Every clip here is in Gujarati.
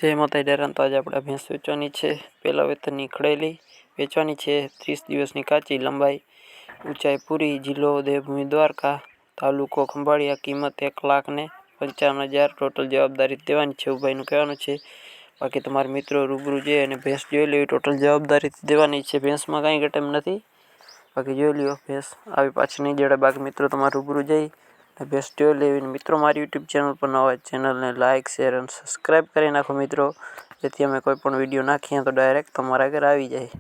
જય માતાજી ડેરાન તો આજે આપણે ભેંસ વેચવાની છે। પહેલા વેતનની ખડેલી વેચવાની છે। 30 દિવસની કાચી લંબાઈ, ઊંચાઈ પૂરી, જિલ્લો દેવભૂમિ દ્વારકા, તાલુકો ખંભાળિયા, કિંમત 1,55,000। ટોટલ જવાબદારી દેવાની છે એવું ભાઈનું કહેવાનું છે। બાકી તમારા મિત્રો રૂબરૂ જઈ અને ભેંસ જોઈ લેવી, ટોટલ જવાબદારી દેવાની છે। ભેંસમાં કાંઈ ઘટેમ નથી, બાકી જોઈ લ્યો ભેંસ આવી પાછી નહીં જડે। બાકી મિત્રો તમારે રૂબરૂ જઈ ભેંસ જોઈ લેવી। મિત્રો મારી યુટ્યુબ ચેનલ પર નવા ચેનલને લાઇક, શેર અને સબસ્ક્રાઈબ કરી નાખો મિત્રો, જેથી અમે કોઈ પણ વિડીયો નાખીએ તો ડાયરેક્ટ તમારા ઘરે આવી જાય।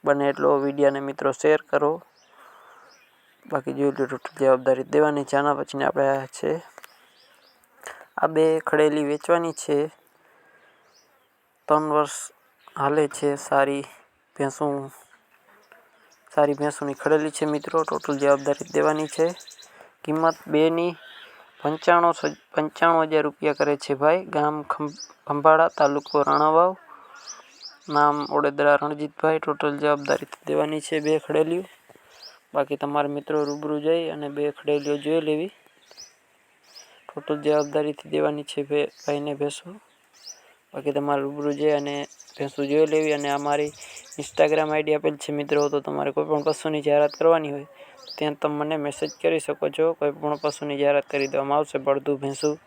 બને એટલો વિડીયોને મિત્રો શેર કરો। બાકી જોઈ લો ટોટલ જવાબદારી દેવાની છે। આના પછીને આપણે છે આ બે ખડેલી વેચવાની છે। 3 વર્ષ હાલે છે। સારી ભેંસોની ખડેલી છે મિત્રો, ટોટલ જવાબદારી દેવાની છે। કિંમત બેની 95,000 રૂપિયા કરે છે ભાઈ। ગામ ખંભાળા, તાલુકો રાણાવાવ, નામ ઓડેદરા રણજીતભાઈ। ટોટલ જવાબદારી દેવાની છે બે ખડેલીઓ। બાકી તમારા મિત્રો રૂબરૂ જઈ અને બે ખડેલીઓ જોઈ લેવી, ટોટલ જવાબદારીથી દેવાની છે ભાઈને ભેંસો। બાકી તમારે રૂબરૂ જઈ અને ભેંસો જોઈ લેવી। અને અમારી ઇન્સ્ટાગ્રામ આઈડી આપેલ છે મિત્રો, તો તમારે કોઈ પણ પશુની જાહેરાત કરવાની હોય ત્યાં તમે મને મેસેજ કરી શકો છો। કોઈ પણ પશુની જાહેરાત કરી દેવામાં આવશે, બળદું ભેંસું।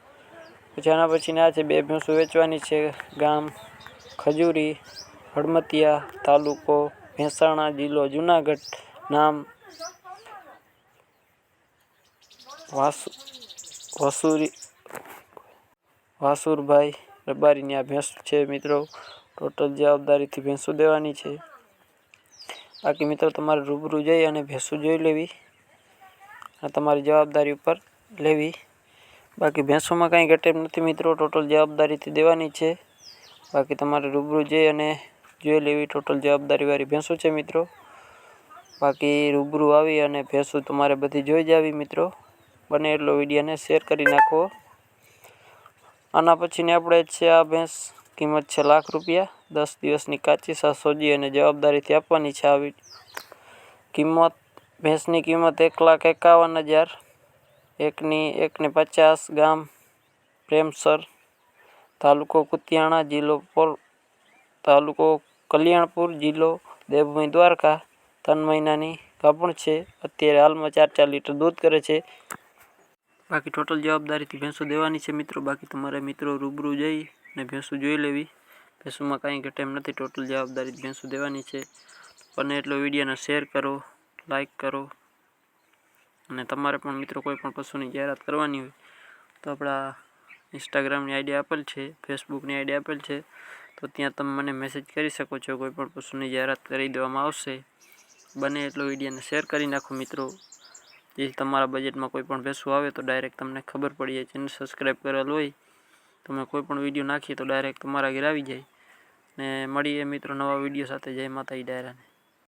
પછી આના પછીને આ છે બે ભેંસો વેચવાની છે। ગામ ખજૂરી, હળમતિયા, તાલુકો મહેસાણા, જિલ્લો જુનાગઢ, નામ વાસુરભાઈ રબારીની આ ભેંસ છે મિત્રો, ટોટલ જવાબદારીથી ભેંસો દેવાની છે। બાકી મિત્રો તમારે રૂબરૂ જઈ અને ભેંસો જોઈ લેવી અને તમારી જવાબદારી ઉપર લેવી। બાકી ભેંસોમાં કાંઈ ઘટેમ નથી મિત્રો, ટોટલ જવાબદારીથી દેવાની છે। બાકી તમારે રૂબરૂ જઈ અને જોઈ લેવી, ટોટલ જવાબદારીવાળી ભેંસો છે મિત્રો। બાકી રૂબરૂ આવી અને ભેંસો તમારે બધી જોઈ જાવી મિત્રો। બને એટલો વિડીયોને શેર કરી નાખો। આના પછીને આપણે છે આ ભેંસ, કિંમત છે લાખ રૂપિયા। 10 દિવસની કાચી સોજી અને જવાબદારીથી આપવાની છે આવી કિંમત। ભેંસની કિંમત 1,51,000, 1,50,000। ગામ પ્રેમસર, તાલુકો કુતિયાણા, તાલુકો કલ્યાણપુર, જિલ્લો દેવભૂમિ દ્વારકા। 3 મહિનાની ગાભણ છે। અત્યારે હાલમાં 4 લીટર દૂધ કરે છે। બાકી ટોટલ જવાબદારીથી ભેંસો દેવાની છે મિત્રો। બાકી તમારે મિત્રો રૂબરૂ જઈ અને ભેંસો જોઈ લેવી, ભેંસોમાં કાંઈ ઘટેમ નથી, ટોટલ જવાબદારી ભેંસો દેવાની છે। બને એટલો વિડીયોને શેર કરો, લાઈક કરો। અને તમારે પણ મિત્રો કોઈ પણ પશુની જાહેરાત કરવાની હોય તો આપણા ઇન્સ્ટાગ્રામની આઈડી આપેલ છે, ફેસબુકની આઈડી આપેલ છે, તો ત્યાં તમે મને મેસેજ કરી શકો છો। કોઈ પણ પશુની જાહેરાત કરી દેવામાં આવશે। બને એટલો વિડીયોને શેર કરી નાખો મિત્રો, જેથી તમારા બજેટમાં કોઈ પણ ભેંસો આવે તો ડાયરેક્ટ તમને ખબર પડી જાય। ચેનલ સબસ્ક્રાઈબ કરેલ હોય તમે કોઈ પણ વિડીયો નાખીએ તો ડાયરેક્ટ તમારા ઘરે આવી જાય। ને મળીએ મિત્રો નવા વિડીયો સાથે। જય માતાજી ડાયરાને।